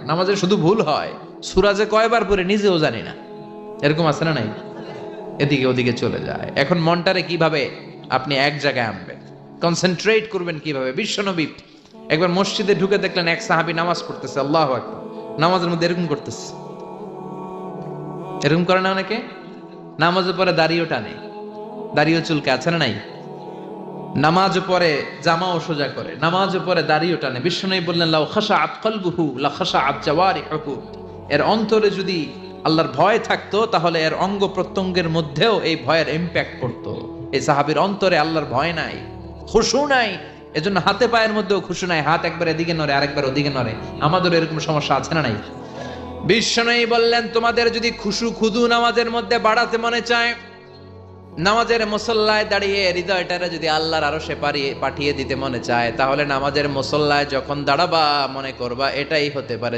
নামাজে শুধু ভুল হয়, সূরা যে কয়বার পড়ে নিজেও জানি না, এরকম আছে না নাই? এদিকে ওদিকে চলে যায়। এখন মনটারে কিভাবে আপনি এক জায়গায় আনবেন, কনসেন্ট্রেট করবেন কিভাবে? বিশ্বনবী একবার মসজিদে ঢুকে দেখলেন এক সাহাবী নামাজ পড়তেছে, আল্লাহু আকবার, নামাজের মধ্যে এরকম করতেছে। এরকম করে না অনেকে? নামাজের পরে দাড়িও টানে, দাড়িও চুলকে, আছে না নাই? নামাজ পরে জামাও সোজা করে, নামাজ পরে দাড়িও টানে। বিশ্বনবী বললেন, লাউ খাশাআত কলবুহু লা খাশাআত জাওয়ারিহু, এর অন্তরে যদি আল্লাহর ভয় থাকতো তাহলে এর অঙ্গ প্রত্যঙ্গের মধ্যেও এই ভয়ের ইম্প্যাক্ট পড়তো। এই সাহাবীর অন্তরে আল্লাহর ভয় নাই, খুশু নাই, এজন্য হাতে পায়ের মধ্যেও খুশু নাই, হাত একবার এদিকে নড়ে আরেকবার ওদিকে নড়ে। আমাদের এরকম সমস্যা আছে না নাই? বিশ্বনবী বললেন, তোমাদের যদি খুশু খুদু নামাজের মধ্যে বাড়াতে মনে চায়, নামাজের মুসল্লায় দাঁড়িয়ে হৃদয়টারে যদি আল্লাহর আরশে পাঠিয়ে দিতে মনে চায়, তাহলে নামাজের মুসল্লায় যখন দাঁড়াবা মনে করবা এটাই হতে পারে